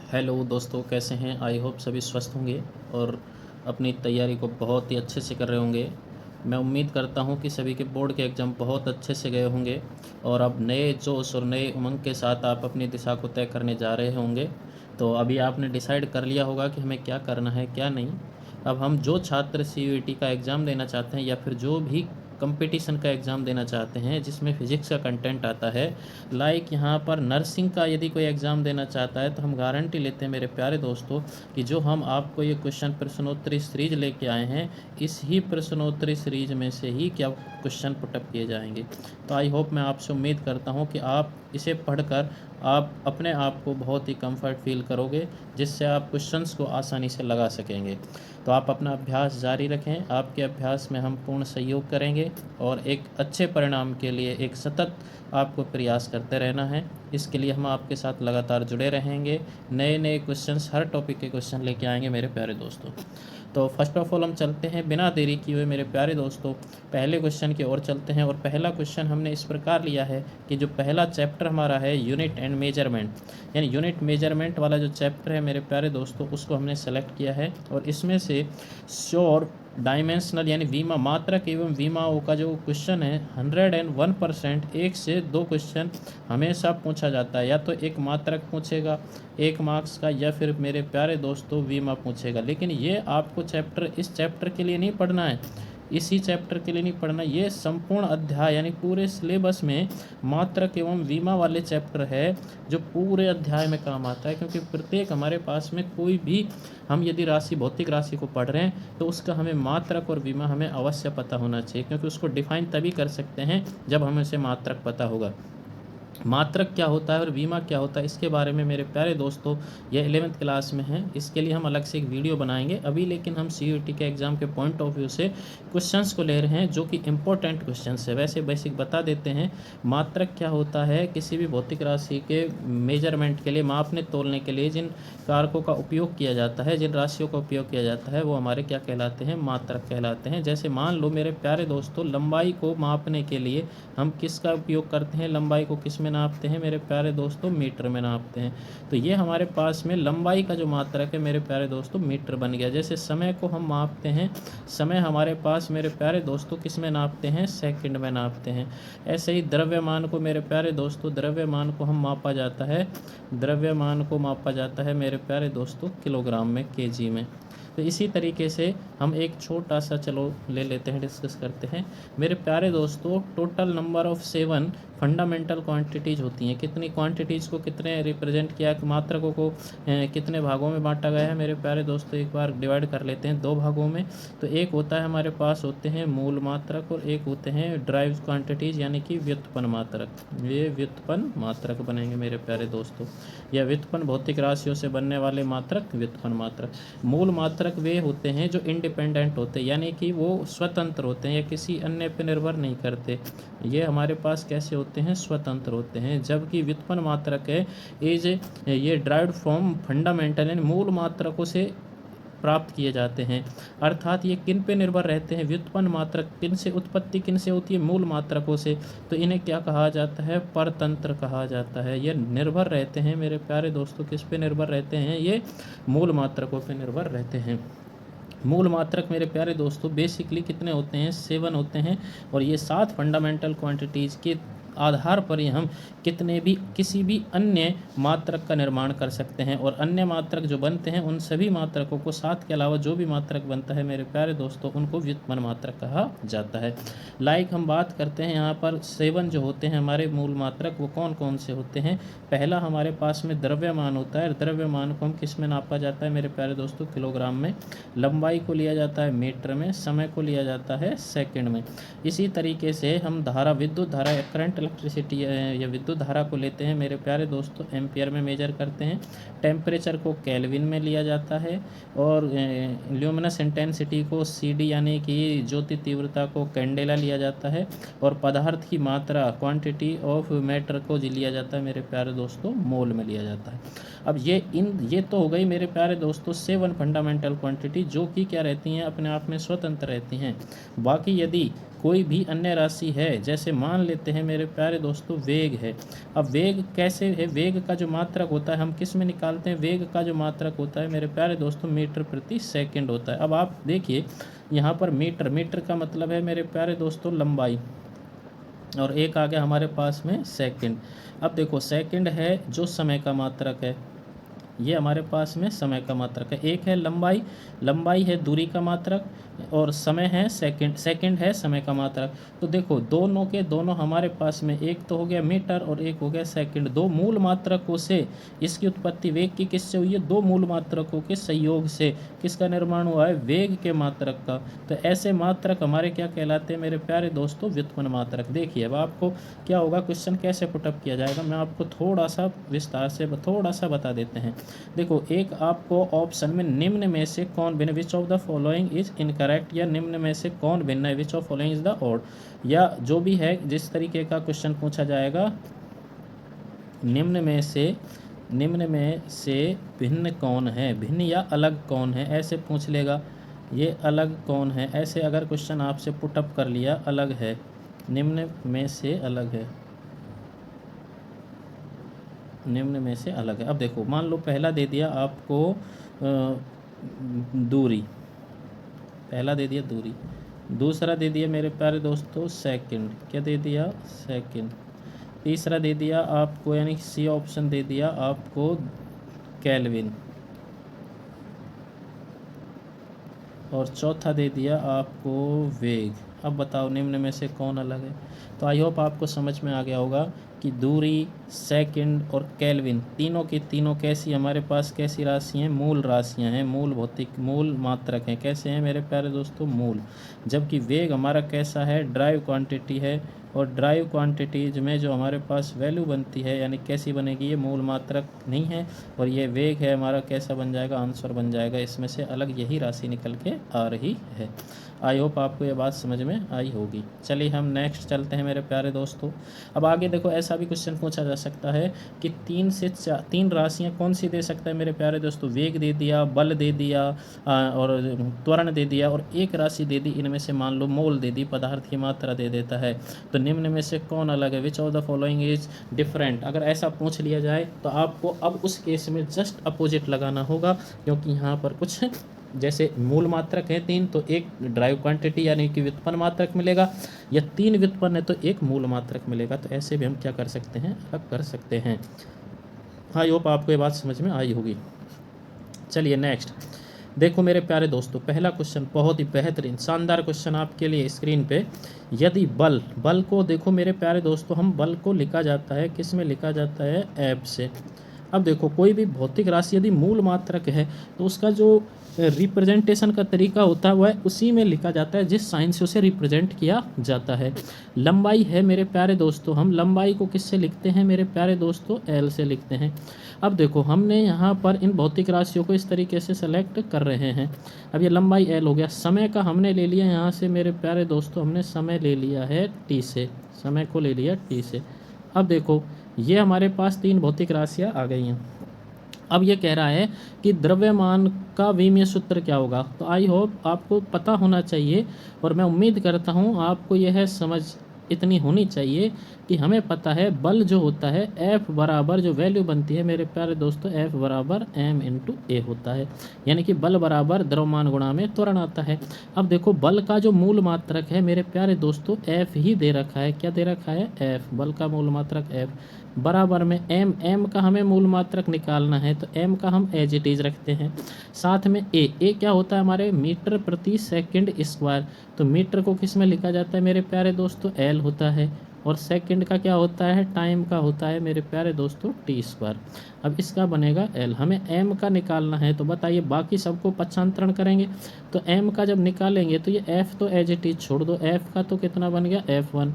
Hello दोस्तों, कैसे हैं? आई होप सभी स्वस्थ होंगे और अपनी तैयारी को बहुत ही अच्छे से कर रहे होंगे। मैं उम्मीद करता हूं कि सभी के बोर्ड के एग्ज़ाम बहुत अच्छे से गए होंगे और अब नए जोश और नए उमंग के साथ आप अपनी दिशा को तय करने जा रहे होंगे। तो अभी आपने डिसाइड कर लिया होगा कि हमें क्या करना है, क्या नहीं। अब हम जो छात्र सीयूईटी का एग्ज़ाम देना चाहते हैं या फिर जो भी कंपटीशन का एग्ज़ाम देना चाहते हैं जिसमें फ़िज़िक्स का कंटेंट आता है, लाइक यहाँ पर नर्सिंग का यदि कोई एग्ज़ाम देना चाहता है, तो हम गारंटी लेते हैं मेरे प्यारे दोस्तों कि जो हम आपको ये क्वेश्चन प्रश्नोत्तरी सीरीज लेके आए हैं, इस ही प्रश्नोत्तरी सीरीज में से ही क्या क्वेश्चन पुटअप किए जाएंगे। तो आई होप, मैं आपसे उम्मीद करता हूँ कि आप इसे पढ़कर आप अपने आप को बहुत ही कंफर्ट फील करोगे, जिससे आप क्वेश्चंस को आसानी से लगा सकेंगे। तो आप अपना अभ्यास जारी रखें, आपके अभ्यास में हम पूर्ण सहयोग करेंगे और एक अच्छे परिणाम के लिए एक सतत आपको प्रयास करते रहना है। इसके लिए हम आपके साथ लगातार जुड़े रहेंगे, नए नए क्वेश्चंस, हर टॉपिक के क्वेश्चन लेके आएंगे मेरे प्यारे दोस्तों। तो फर्स्ट ऑफ ऑल हम चलते हैं बिना देरी किए हुए मेरे प्यारे दोस्तों, पहले क्वेश्चन की ओर चलते हैं। और पहला क्वेश्चन हमने इस प्रकार लिया है कि जो पहला चैप्टर हमारा है यूनिट एंड मेजरमेंट, यानी यूनिट मेजरमेंट वाला जो चैप्टर है मेरे प्यारे दोस्तों, उसको हमने सेलेक्ट किया है। और इसमें से श्योर डायमेंशनल यानी विमा मात्रक एवं विमाओं का जो क्वेश्चन है 101%, 1 से 2 क्वेश्चन हमेशा पूछा जाता है। या तो एक मात्रक पूछेगा 1 मार्क्स का, या फिर मेरे प्यारे दोस्तों विमा पूछेगा। लेकिन ये आपको चैप्टर इस चैप्टर के लिए नहीं पढ़ना है, इसी चैप्टर के लिए नहीं पढ़ना, ये संपूर्ण अध्याय यानी पूरे सिलेबस में मात्रक एवं विमा वाले चैप्टर है जो पूरे अध्याय में काम आता है। क्योंकि प्रत्येक हमारे पास में कोई भी हम यदि राशि, भौतिक राशि को पढ़ रहे हैं, तो उसका हमें मात्रक और विमा हमें अवश्य पता होना चाहिए, क्योंकि उसको डिफाइन तभी कर सकते हैं जब हमें उसे मात्रक पता होगा। मात्रक क्या होता है और बीमा क्या होता है, इसके बारे में मेरे प्यारे दोस्तों यह 11th क्लास में है, इसके लिए हम अलग से एक वीडियो बनाएंगे अभी। लेकिन हम सीयूईटी के एग्ज़ाम के पॉइंट ऑफ व्यू से क्वेश्चंस को ले रहे हैं जो कि इंपॉर्टेंट क्वेश्चंस है। वैसे बेसिक बता देते हैं। मात्रक क्या होता है? किसी भी भौतिक राशि के मेजरमेंट के लिए, मापने तोलने के लिए जिन कारकों का उपयोग किया जाता है, जिन राशियों का उपयोग किया जाता है, वो हमारे क्या कहलाते हैं? मात्रक कहलाते हैं। जैसे मान लो मेरे प्यारे दोस्तों, लंबाई को मापने के लिए हम किसका उपयोग करते हैं? लंबाई को किस में नापते हैं मेरे प्यारे दोस्तों? मीटर में नापते हैं। तो ये हमारे पास में लंबाई का जो मात्रक है मेरे प्यारे दोस्तों, मीटर बन गया। जैसे समय को हम मापते हैं, समय हमारे पास मेरे प्यारे दोस्तों किस में नापते हैं? सेकंड में नापते हैं। ऐसे ही द्रव्यमान को मेरे प्यारे दोस्तों, द्रव्यमान को हम मापा जाता है, द्रव्यमान को मापा जाता है मेरे प्यारे दोस्तों किलोग्राम में, केजी में। तो इसी तरीके से हम एक छोटा सा, चलो ले लेते हैं, डिस्कस करते हैं मेरे प्यारे दोस्तों। Total number of 7 fundamental quantities होती हैं। कितनी क्वांटिटीज़ को कितने रिप्रेजेंट किया, मात्रकों को कितने भागों में बांटा गया है मेरे प्यारे दोस्तों? एक बार डिवाइड कर लेते हैं 2 भागों में। तो एक होता है हमारे पास होते हैं मूल मात्रक, और एक होते हैं ड्राइव क्वांटिटीज़ यानी कि व्युत्पन्न मात्रक। ये व्युत्पन्न मात्रक बनेंगे मेरे प्यारे दोस्तों, या व्युत्पन्न भौतिक राशियों से बनने वाले मात्रक व्युत्पन्न मात्रक। मूल मात्रक वे होते हैं जो इंडिपेंडेंट होते हैं, यानी कि वो स्वतंत्र होते हैं या किसी अन्य पर निर्भर नहीं करते। ये हमारे पास कैसे होते हैं? स्वतंत्र होते हैं। जबकि व्युत्पन्न मात्रक है ये ड्राइव्ड फ्रॉम फंडामेंटल यानी मूल मात्रकों से प्राप्त किए जाते हैं। अर्थात ये किन पे निर्भर रहते हैं? व्युत्पन्न मात्रक किन से उत्पत्ति किन से होती है? मूल मात्रकों से। तो इन्हें क्या कहा जाता है? परतंत्र कहा जाता है। ये निर्भर रहते हैं मेरे प्यारे दोस्तों, किस पे निर्भर रहते हैं? ये मूल मात्रकों पे निर्भर रहते हैं। मूल मात्रक मेरे प्यारे दोस्तों बेसिकली कितने होते हैं? 7 होते हैं। और ये 7 फंडामेंटल क्वांटिटीज़ के आधार पर ही हम किसी भी अन्य मात्रक का निर्माण कर सकते हैं। और अन्य मात्रक जो बनते हैं, उन सभी मात्रकों को, 7 के अलावा जो भी मात्रक बनता है मेरे प्यारे दोस्तों, उनको व्युत्पन्न मात्रक कहा जाता है। लाइक हम बात करते हैं यहाँ पर 7 जो होते हैं हमारे मूल मात्रक, वो कौन कौन से होते हैं? पहला हमारे पास में द्रव्यमान होता है। द्रव्यमान को हम किस में नापा जाता है मेरे प्यारे दोस्तों? किलोग्राम में। लंबाई को लिया जाता है मीटर में। समय को लिया जाता है सेकंड में। इसी तरीके से हम धारा, विद्युत धारा या करंट, इलेक्ट्रिसिटी या विद्युत धारा को लेते हैं मेरे प्यारे दोस्तों, एम्पियर में मेजर करते हैं। टेम्परेचर को केल्विन में लिया जाता है। और ल्यूमिनस इंटेंसिटी को सीडी यानी कि ज्योति तीव्रता को कैंडेला लिया जाता है। और पदार्थ की मात्रा, क्वांटिटी ऑफ मैटर को लिया जाता है मेरे प्यारे दोस्तों, मोल में लिया जाता है। अब ये तो हो गई मेरे प्यारे दोस्तों 7 फंडामेंटल क्वांटिटी, जो कि क्या रहती हैं? अपने आप में स्वतंत्र रहती हैं। बाकी यदि कोई भी अन्य राशि है, जैसे मान लेते हैं मेरे प्यारे दोस्तों वेग है। अब वेग कैसे है, वेग का जो मात्रक होता है हम किस में निकालते हैं, वेग का जो मात्रक होता है मेरे प्यारे दोस्तों मीटर प्रति सेकंड होता है। अब आप देखिए यहाँ पर मीटर, मीटर का मतलब है मेरे प्यारे दोस्तों लंबाई, और एक आ गया हमारे पास में सेकंड। अब देखो सेकंड है जो समय का मात्रक है, ये हमारे पास में समय का मात्रक है। एक है लंबाई, लंबाई है दूरी का मात्रक, और समय है सेकंड, सेकंड है समय का मात्रक। तो देखो दोनों के दोनों हमारे पास में, एक तो हो गया मीटर और एक हो गया सेकंड। दो मूल मात्रकों से इसकी उत्पत्ति वेग की किससे हुई है, दो मूल मात्रकों के संयोग से किसका निर्माण हुआ है, वेग के मात्रक का। तो ऐसे मात्रक हमारे क्या कहलाते हैं मेरे प्यारे दोस्तों, व्युत्पन्न मात्रक। देखिए अब आपको क्या होगा, क्वेश्चन कैसे पुटअप किया जाएगा, मैं आपको थोड़ा सा विस्तार से थोड़ा सा बता देते हैं। देखो एक आपको ऑप्शन में निम्न में से कौन भिन्न, which of the following is incorrect, या निम्न में से कौन भिन्न है, which of following is the odd, या जो भी है जिस तरीके का क्वेश्चन पूछा जाएगा, निम्न में से भिन्न कौन है, भिन्न या अलग कौन है, ऐसे पूछ लेगा। ये अलग कौन है, ऐसे अगर क्वेश्चन आपसे पुटअप कर लिया, अलग है, निम्न में से अलग है, निम्न में से अलग है। अब देखो मान लो पहला दे दिया आपको दूरी, पहला दे दिया दूरी, दूसरा दे दिया मेरे प्यारे दोस्तों सेकंड, क्या दे दिया, सेकंड। तीसरा दे दिया आपको, यानी सी ऑप्शन दे दिया आपको केल्विन, और चौथा दे दिया आपको वेग। अब बताओ निम्न में से कौन अलग है। तो आई होप आपको समझ में आ गया होगा कि दूरी, सेकंड और केल्विन तीनों की तीनों कैसी हमारे पास, कैसी राशि हैं, मूल राशियां हैं, मूल भौतिक मूल मात्रक हैं। कैसे हैं मेरे प्यारे दोस्तों, मूल। जबकि वेग हमारा कैसा है, ड्राइव क्वांटिटी है, और ड्राइव क्वांटिटीज में जो हमारे पास वैल्यू बनती है, यानी कैसी बनेगी, ये मूल मात्रक नहीं है, और ये वेग है हमारा, कैसा बन जाएगा, आंसर बन जाएगा इसमें से अलग यही राशि निकल के आ रही है। आई होप आपको ये बात समझ में आई होगी। चलिए हम नेक्स्ट चलते हैं मेरे प्यारे दोस्तों। अब आगे देखो ऐसा भी क्वेश्चन पूछा जा सकता है कि तीन राशियां कौन सी दे सकता है मेरे प्यारे दोस्तों, वेग दे दिया, बल दे दिया, और त्वरण दे दिया, और एक राशि दे दी, इनमें से मान लो मोल दे दी, पदार्थ की मात्रा दे देता है। तो निम्न में से कौन अलग है, which of the following is different. अगर ऐसा पूछ लिया जाए तो आपको अब उस केस में जस्ट अपोजिट लगाना होगा, क्योंकि यहाँ पर कुछ जैसे मूल मात्रक है तीन, तो एक ड्राइव क्वांटिटी यानी कि व्युत्पन्न मात्रक मिलेगा, या तीन व्युत्पन्न है तो एक मूल मात्रक मिलेगा। तो ऐसे भी हम क्या कर सकते हैं, अलग कर सकते हैं। आई होप आपको ये बात समझ में आई होगी। चलिए नेक्स्ट देखो मेरे प्यारे दोस्तों, पहला क्वेश्चन बहुत ही बेहतरीन शानदार क्वेश्चन आपके लिए स्क्रीन पे। यदि बल, बल को देखो मेरे प्यारे दोस्तों, हम बल को लिखा जाता है, किस में लिखा जाता है, एफ से। अब देखो कोई भी भौतिक राशि यदि मूल मात्रक है तो उसका जो रिप्रेजेंटेशन का तरीका होता है वह उसी में लिखा जाता है जिस साइन से उसे रिप्रेजेंट किया जाता है। लंबाई है मेरे प्यारे दोस्तों, हम लंबाई को किससे लिखते हैं मेरे प्यारे दोस्तों, एल से लिखते हैं। अब देखो हमने यहाँ पर इन भौतिक राशियों को इस तरीके से सेलेक्ट कर रहे हैं। अब ये लंबाई एल हो गया, समय का हमने ले लिया यहाँ से मेरे प्यारे दोस्तों, हमने समय ले लिया है टी से, समय को ले लिया टी से। अब देखो ये हमारे पास तीन भौतिक राशियाँ आ गई हैं। अब ये कह रहा है कि द्रव्यमान का विमीय सूत्र क्या होगा। तो आई होप आपको पता होना चाहिए, और मैं उम्मीद करता हूँ आपको यह समझ इतनी होनी चाहिए कि हमें पता है बल जो होता है F बराबर जो वैल्यू बनती है मेरे प्यारे दोस्तों, F बराबर m इंटू ए होता है, यानी कि बल बराबर द्रव्यमान गुणा में त्वरण आता है। अब देखो बल का जो मूल मात्रक है मेरे प्यारे दोस्तों F ही दे रखा है, क्या दे रखा है, F, बल का मूल मात्रक F बराबर में m का हमें मूल मात्रक निकालना है, तो m का हम एज इट इज रखते हैं, साथ में a क्या होता है हमारे मीटर प्रति सेकंड स्क्वायर। तो मीटर को किस में लिखा जाता है मेरे प्यारे दोस्तों, l होता है, और सेकंड का क्या होता है, टाइम का होता है मेरे प्यारे दोस्तों टी स्क्वायर। अब इसका बनेगा l, हमें m का निकालना है। तो बताइए बाकी सबको पक्षांतरण करेंगे, तो m का जब निकालेंगे तो ये f तो एज इट इज छोड़ दो, f का तो कितना बन गया f1।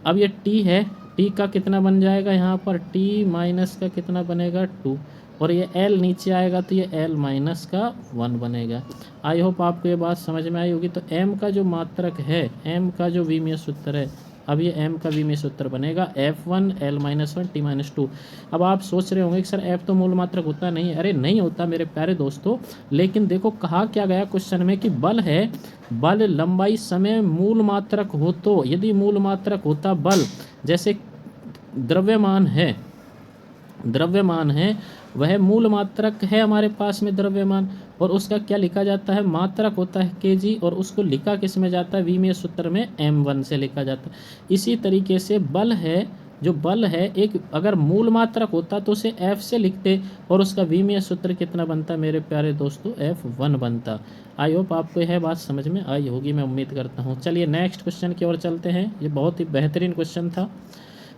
अब ये t है, t का कितना बन जाएगा यहाँ पर, t माइनस का कितना बनेगा 2, और ये l नीचे आएगा तो ये l माइनस का 1 बनेगा। आई होप आपको ये बात समझ में आई होगी। तो m का जो मात्रक है, m का जो विमीय सूत्र है अब ये m का विमीय सूत्र बनेगा F1 L-1 T-2। अब आप सोच रहे होंगे कि सर f तो मूल मात्रक होता नहीं है। अरे नहीं होता मेरे प्यारे दोस्तों, लेकिन देखो कहा क्या गया क्वेश्चन में कि बल है, बल लंबाई समय मूल मात्रक हो तो, यदि मूल मात्रक होता बल, जैसे द्रव्यमान है, द्रव्यमान है वह मूल मात्रक है हमारे पास में द्रव्यमान, और उसका क्या लिखा जाता है, मात्रक होता है kg, और उसको लिखा किस में जाता है, विमीय सूत्र में m1 से लिखा जाता है। इसी तरीके से बल है, जो बल है एक अगर मूल मात्रक होता तो उसे f से लिखते, और उसका विमीय सूत्र कितना बनता मेरे प्यारे दोस्तों, F1 बनता। आई होप आपको यह बात समझ में आई होगी, मैं उम्मीद करता हूँ। चलिए नेक्स्ट क्वेश्चन की ओर चलते हैं, ये बहुत ही बेहतरीन क्वेश्चन था।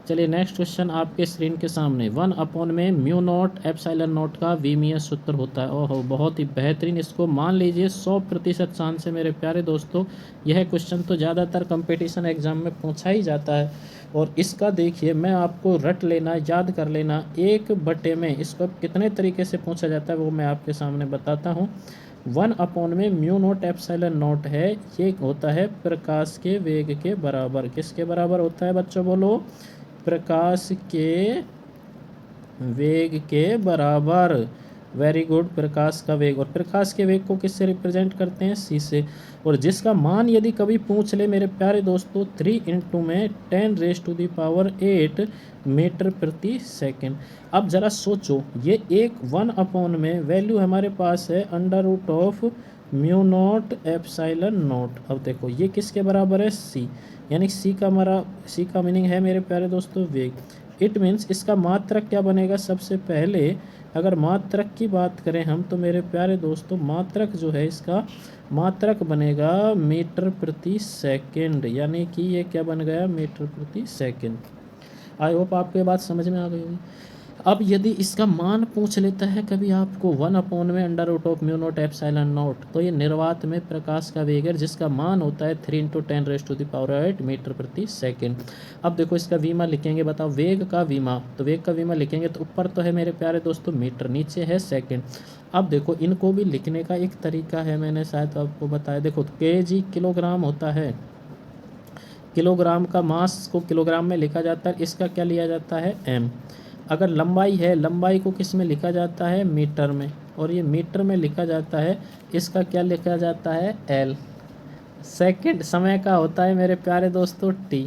चलिए नेक्स्ट क्वेश्चन आपके स्क्रीन के सामने, 1 में म्यू नॉट एप्सिलॉन नॉट का विमीय सूत्र होता है। ओहो बहुत ही बेहतरीन, इसको मान लीजिए 100% चांस से मेरे प्यारे दोस्तों, यह क्वेश्चन तो ज़्यादातर कंपटीशन एग्जाम में पूछा ही जाता है। और इसका देखिए मैं आपको रट लेना, याद कर लेना, 1/, में इसको कितने तरीके से पूछा जाता है वो मैं आपके सामने बताता हूँ। 1 में म्यू नॉट एप्सिलॉन नॉट है, ये होता है प्रकाश के वेग के बराबर। किसके बराबर होता है बच्चों, बोलो, प्रकाश के वेग के बराबर। वेरी गुड, प्रकाश का वेग। और प्रकाश के वेग को किससे रिप्रेजेंट करते हैं, c से। और जिसका मान यदि कभी पूछ ले मेरे प्यारे दोस्तों, 3 × में 10⁸ मीटर प्रति सेकंड। अब ज़रा सोचो, ये एक 1 में वैल्यू हमारे पास है √of mu naught epsilon not. अब देखो ये किसके बराबर है, c, यानी सी का मीनिंग है मेरे प्यारे दोस्तों वेग। इट मीन्स इसका मात्रक क्या बनेगा, सबसे पहले अगर मात्रक की बात करें हम तो मेरे प्यारे दोस्तों मात्रक जो है, इसका मात्रक बनेगा मीटर प्रति सेकंड, यानी कि ये क्या बन गया, मीटर प्रति सेकंड। आई होप आपको ये बात समझ में आ गई होगी। अब यदि इसका मान पूछ लेता है कभी आपको 1 में √of mu naught epsilon not, तो ये निर्वात में प्रकाश का वेग है जिसका मान होता है 3 × 10⁸ मीटर प्रति सेकंड। अब देखो इसका विमा लिखेंगे, बताओ वेग का विमा, तो वेग का विमा लिखेंगे तो ऊपर तो है मेरे प्यारे दोस्तों मीटर, नीचे है सेकंड। अब देखो इनको भी लिखने का एक तरीका है, मैंने शायद आपको बताया, देखो kg किलोग्राम होता है, किलोग्राम का मास को किलोग्राम में लिखा जाता है, इसका क्या लिया जाता है, m। अगर लंबाई है, लंबाई को किस में लिखा जाता है, मीटर में, और ये मीटर में लिखा जाता है, इसका क्या लिखा जाता है, l। सेकंड समय का होता है मेरे प्यारे दोस्तों t,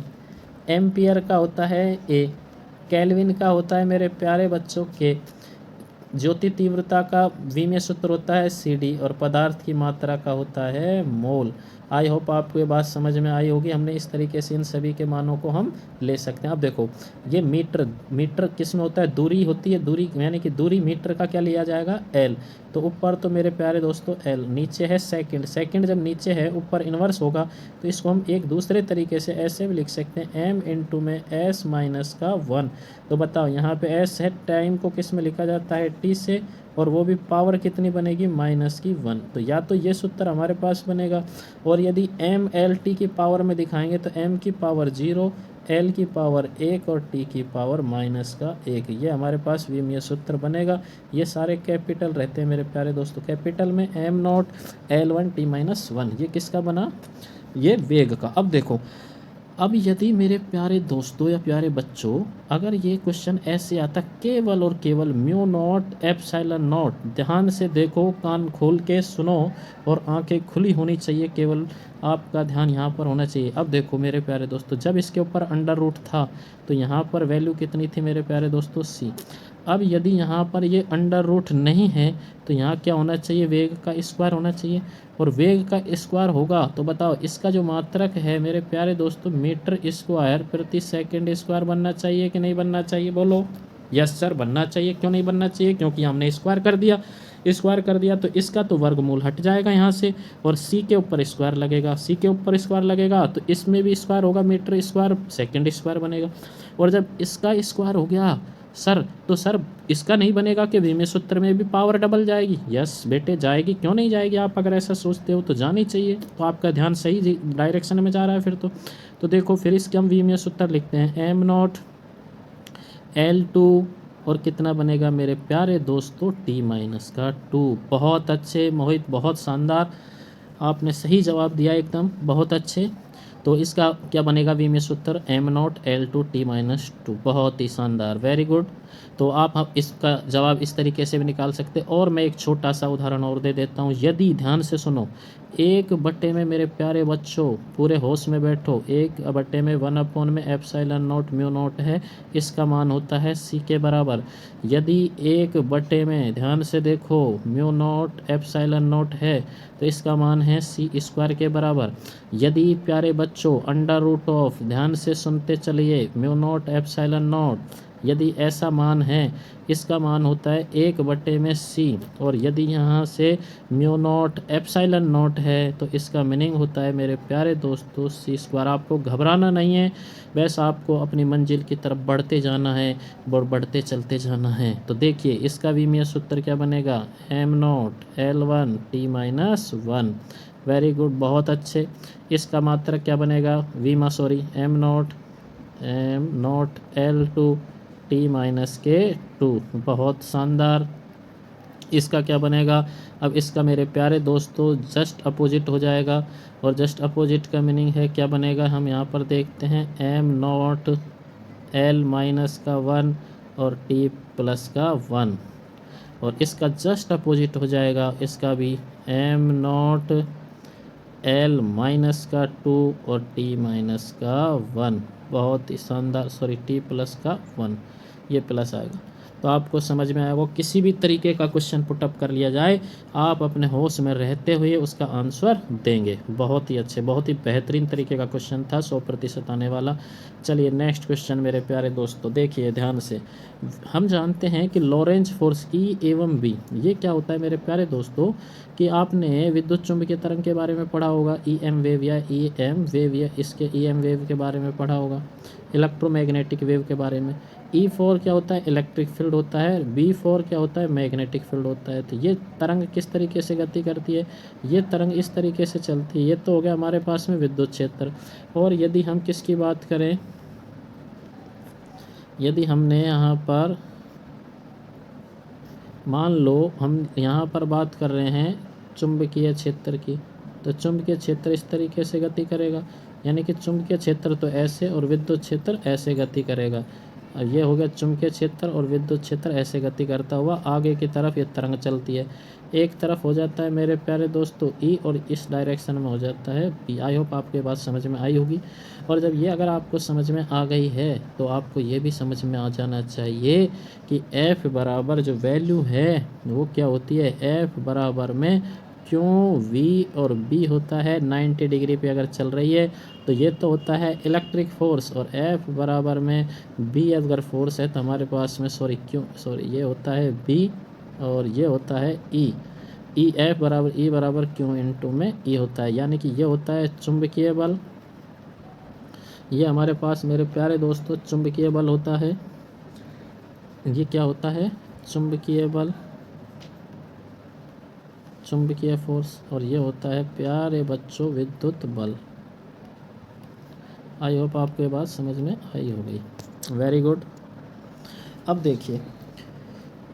एम्पियर का होता है a, केल्विन का होता है मेरे प्यारे बच्चों k, ज्योति तीव्रता का विमीय सूत्र होता है CD, और पदार्थ की मात्रा का होता है मोल। आई होप आपको ये बात समझ में आई होगी। हमने इस तरीके से इन सभी के मानों को हम ले सकते हैं। अब देखो ये मीटर किस में होता है, दूरी होती है, दूरी यानी कि दूरी मीटर का क्या लिया जाएगा, L। तो ऊपर तो मेरे प्यारे दोस्तों L, नीचे है सेकंड, सेकंड जब नीचे है ऊपर इन्वर्स होगा तो इसको हम एक दूसरे तरीके से ऐसे भी लिख सकते हैं, m × में s - का 1। तो बताओ यहाँ पे s है, टाइम को किस में लिखा जाता है, t से, और वो भी पावर कितनी बनेगी, -1। तो या तो ये सूत्र हमारे पास बनेगा, और यदि m LT की पावर में दिखाएंगे तो m की पावर 0, L की पावर 1 और T की पावर -1, ये हमारे पास विमीय सूत्र बनेगा। ये सारे कैपिटल रहते हैं मेरे प्यारे दोस्तों, कैपिटल में m0 L1 T-1, ये किसका बना, ये वेग का। अब देखो, अब यदि मेरे प्यारे दोस्तों या प्यारे बच्चों अगर ये क्वेश्चन ऐसे आता केवल और केवल म्यू नॉट एप्सिलॉन नॉट, ध्यान से देखो, कान खोल के सुनो और आंखें खुली होनी चाहिए, केवल आपका ध्यान यहाँ पर होना चाहिए। अब देखो मेरे प्यारे दोस्तों, जब इसके ऊपर अंडर रूट था तो यहाँ पर वैल्यू कितनी थी मेरे प्यारे दोस्तों, c। अब यदि यहाँ पर ये अंडर रूट नहीं है तो यहाँ क्या होना चाहिए, वेग का स्क्वायर होना चाहिए, और वेग का स्क्वायर होगा तो बताओ इसका जो मात्रक है मेरे प्यारे दोस्तों मीटर स्क्वायर प्रति सेकंड स्क्वायर बनना चाहिए कि नहीं बनना चाहिए, बोलो। यस सर बनना चाहिए। क्यों नहीं बनना चाहिए, क्योंकि हमने स्क्वायर कर दिया, स्क्वायर कर दिया तो इसका तो वर्गमूल हट जाएगा यहाँ से, और c के ऊपर स्क्वायर लगेगा, c के ऊपर स्क्वायर लगेगा तो इसमें भी स्क्वायर होगा, मीटर स्क्वायर सेकंड स्क्वायर बनेगा। और जब इसका स्क्वायर हो गया सर, तो सर इसका नहीं बनेगा कि विमीय सूत्र में भी पावर डबल जाएगी। यस बेटे जाएगी, क्यों नहीं जाएगी, आप अगर ऐसा सोचते हो तो जानी चाहिए। तो आपका ध्यान सही डायरेक्शन में जा रहा है फिर तो देखो फिर इसके हम विमीय सूत्र लिखते हैं, m0 L2, और कितना बनेगा मेरे प्यारे दोस्तों, T-2। बहुत अच्छे मोहित, बहुत शानदार, आपने सही जवाब दिया एकदम, बहुत अच्छे। तो इसका क्या बनेगा विमीय सूत्र m0 L2 T-2। बहुत ही शानदार, वेरी गुड। तो आप इसका जवाब इस तरीके से भी निकाल सकते। और मैं एक छोटा सा उदाहरण और दे देता हूँ। यदि ध्यान से सुनो, 1/में मेरे प्यारे बच्चों पूरे होश में बैठो, 1/में 1/में ε0 है, इसका मान होता है c के बराबर। यदि 1/में ध्यान से देखो μ0 ε0 है तो इसका मान है c² के बराबर। यदि प्यारे बच्चों √, ध्यान से सुनते चलिए, μ0 ε0 यदि ऐसा मान है, इसका मान होता है 1/में c। और यदि यहाँ से μ0 ε0 है तो इसका मीनिंग होता है मेरे प्यारे दोस्तों c²। आपको घबराना नहीं है, बस आपको अपनी मंजिल की तरफ बढ़ते जाना है और बढ़ते चलते जाना है। तो देखिए इसका विमीय सूत्र क्या बनेगा, m0 L1 T-1। Very good, बहुत अच्छे। इसका मात्रक क्या बनेगा, m0 L2 T-2। बहुत शानदार। इसका क्या बनेगा, अब इसका मेरे प्यारे दोस्तों जस्ट अपोजिट हो जाएगा। और जस्ट अपोजिट का मीनिंग है क्या बनेगा, हम यहाँ पर देखते हैं m0 L-1 और T+1। और इसका जस्ट अपोजिट हो जाएगा इसका भी m0 L-2 और T-1। बहुत ही शानदार, सॉरी T+1, ये प्लस आएगा। तो आपको समझ में आया, वो किसी भी तरीके का क्वेश्चन पुटअप कर लिया जाए, आप अपने होश में रहते हुए उसका आंसर देंगे। बहुत ही अच्छे, बहुत ही बेहतरीन तरीके का क्वेश्चन था, 100% आने वाला। चलिए नेक्स्ट क्वेश्चन मेरे प्यारे दोस्तों, देखिए ध्यान से। हम जानते हैं कि लॉरेंज फोर्स E एवं B, ये क्या होता है मेरे प्यारे दोस्तों, कि आपने विद्युत चुंबकीय तरंग के बारे में पढ़ा होगा, EM वेव या EM वेव, या इसके EM वेव के बारे में पढ़ा होगा, इलेक्ट्रोमैग्नेटिक वेव के बारे में। E4 क्या होता है, इलेक्ट्रिक फील्ड होता है। B4 क्या होता है, मैग्नेटिक फील्ड होता है। तो ये तरंग किस तरीके से गति करती है, ये तरंग इस तरीके से चलती है। ये तो हो गया हमारे पास में विद्युत क्षेत्र। और यदि हम किसकी बात करें, यदि हमने यहाँ पर मान लो हम यहाँ पर बात कर रहे हैं चुंबकीय क्षेत्र की, तो चुंबकीय क्षेत्र इस तरीके से गति करेगा, यानी कि चुंबकीय क्षेत्र तो ऐसे और विद्युत क्षेत्र ऐसे गति करेगा। ये हो गया चुंबकीय क्षेत्र, और विद्युत क्षेत्र ऐसे गति करता हुआ आगे की तरफ ये तरंग चलती है। एक तरफ हो जाता है मेरे प्यारे दोस्तों E, और इस डायरेक्शन में हो जाता है B। आई होप आपके बात समझ में आई होगी। और जब ये अगर आपको समझ में आ गई है तो आपको ये भी समझ में आ जाना चाहिए कि F बराबर जो वैल्यू है वो क्या होती है, F बराबर में क्यों V और B होता है 90 डिग्री पे अगर चल रही है, तो ये तो होता है इलेक्ट्रिक फोर्स। और F बराबर में B अगर फोर्स है तो हमारे पास में ये होता है B, और ये होता है E। F बराबर E बराबर Q इंटू में E होता है, यानी कि ये होता है चुंबकीय बल। ये हमारे पास मेरे प्यारे दोस्तों चुंबकीय बल होता है। ये क्या होता है, चुंबकीय बल, चुंबकीय फोर्स। और ये होता है प्यारे बच्चों विद्युत बल। आई होप आपको ये बात समझ में आई होगी। Very good. अब देखिए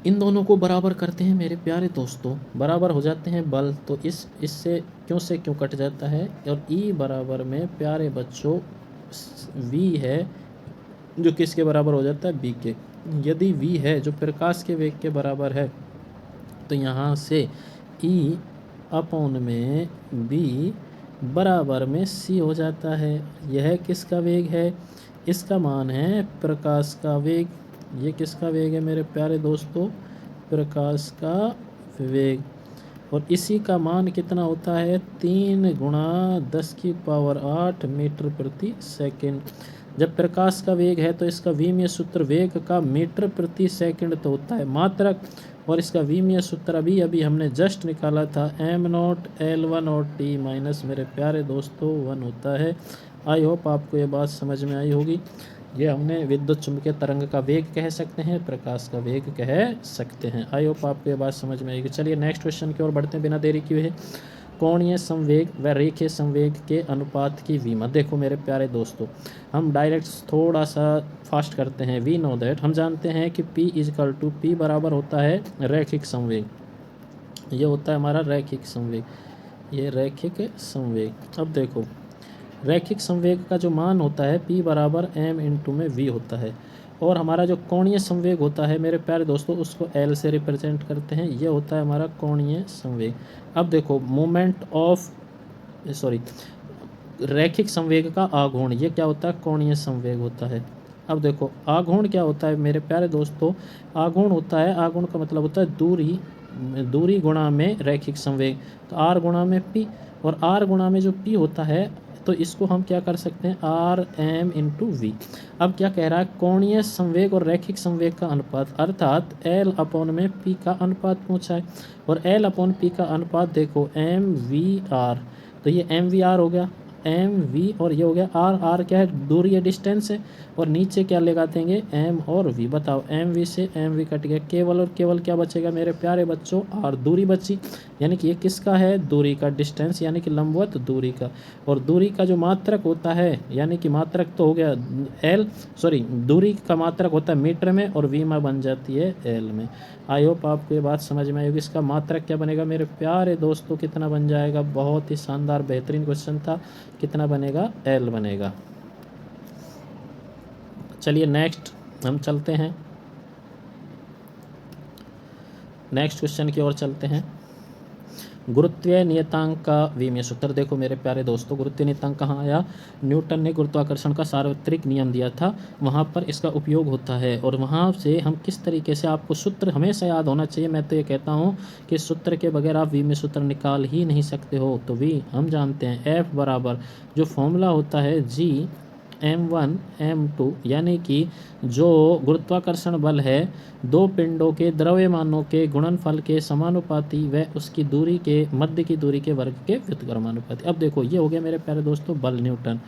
इन दोनों को बराबर करते हैं मेरे प्यारे दोस्तों, बराबर हो जाते हैं बल। तो इससे क्यों कट जाता है। और E बराबर में प्यारे बच्चों V है, जो किसके बराबर हो जाता है, B के। यदि V है जो प्रकाश के वेग के बराबर है, तो यहाँ से E अपॉन में B बराबर में C हो जाता है। यह किसका वेग है, इसका मान है प्रकाश का वेग। ये किसका वेग है मेरे प्यारे दोस्तों, प्रकाश का वेग। और इसी का मान कितना होता है, 3 × 10⁸ मीटर प्रति सेकंड। जब प्रकाश का वेग है तो इसका विमीय सूत्र वेग का मीटर प्रति सेकंड तो होता है मात्रक, और इसका विमीय सूत्र अभी हमने जस्ट निकाला था m0 L1 और T माइनस मेरे प्यारे दोस्तों 1 होता है। आई होप आपको ये बात समझ में आई होगी। ये हमने विद्युत चुंबकीय तरंग का वेग कह सकते हैं, प्रकाश का वेग कह सकते हैं। आई होप आपको ये बात समझ में आएगी। चलिए नेक्स्ट क्वेश्चन की ओर बढ़ते हैं बिना देरी किए। कोणीय संवेग व रेखीय संवेग के अनुपात की विमा। देखो मेरे प्यारे दोस्तों, हम डायरेक्ट थोड़ा सा फास्ट करते हैं। वी नो दैट, हम जानते हैं कि P बराबर होता है रैखिक संवेग। ये होता है हमारा रैखिक संवेग, ये रैखिक संवेग। अब देखो रैखिक संवेग का जो मान होता है P बराबर m इंटू में v होता है, और हमारा जो कोणीय संवेग होता है मेरे प्यारे दोस्तों उसको L से रिप्रेजेंट करते हैं, ये होता है हमारा कोणीय संवेग। अब देखो मोमेंट ऑफ रैखिक संवेग का आघूर्ण, ये क्या होता है, कोणीय संवेग होता है। अब देखो आघूर्ण क्या होता है मेरे प्यारे दोस्तों, आघूर्ण होता है, आघूर्ण का मतलब होता है दूरी गुणा में रैखिक संवेग, तो r गुणा में p, और r गुणा में जो p होता है तो इसको हम क्या कर सकते हैं, आर एम इंटू वी। अब क्या कह रहा है, कोणीय संवेग और रैखिक संवेग का अनुपात, अर्थात एल अपॉन में पी का अनुपात पूछा है, और एल अपॉन पी का अनुपात देखो एम वी आर, तो ये एम वी आर हो गया, एम वी, और ये हो गया आर, आर क्या है, दूरी है, डिस्टेंस है, और नीचे क्या लगा देंगे एम और वी। बताओ एम वी से एम वी कट गया, केवल और केवल क्या बचेगा मेरे प्यारे बच्चों, आर, दूरी बची, यानी कि ये किसका है, दूरी का, डिस्टेंस यानी कि लंबवत दूरी का, और दूरी का जो मात्रक होता है, यानी कि मात्रक तो हो गया दूरी का मात्रक होता है मीटर में, और वी में बन जाती है एल में। आई होप आपको ये बात समझ में आएगी। इसका मात्रक क्या बनेगा मेरे प्यारे दोस्तों, कितना बन जाएगा, बहुत ही शानदार बेहतरीन क्वेश्चन था, कितना बनेगा, एल बनेगा। चलिए नेक्स्ट हम चलते हैं, नेक्स्ट क्वेश्चन की ओर चलते हैं। गुरुत्वीय नियतांक का विमीय सूत्र। देखो मेरे प्यारे दोस्तों, गुरुत्वीय नियतांक कहाँ आया, न्यूटन ने गुरुत्वाकर्षण का सार्वत्रिक नियम दिया था, वहाँ पर इसका उपयोग होता है, और वहाँ से हम किस तरीके से, आपको सूत्र हमेशा याद होना चाहिए। मैं तो ये कहता हूँ कि सूत्र के बगैर आप विमीय सूत्र निकाल ही नहीं सकते हो। तो वी हम जानते हैं, एफ बराबर जो फॉर्मूला होता है जी m1 m2, यानी कि जो गुरुत्वाकर्षण बल है दो पिंडों के द्रव्यमानों के गुणनफल के समानुपाती व उसकी दूरी के मध्य की दूरी के वर्ग के व्युत्क्रमानुपाती। अब देखो ये हो गया मेरे प्यारे दोस्तों बल न्यूटन,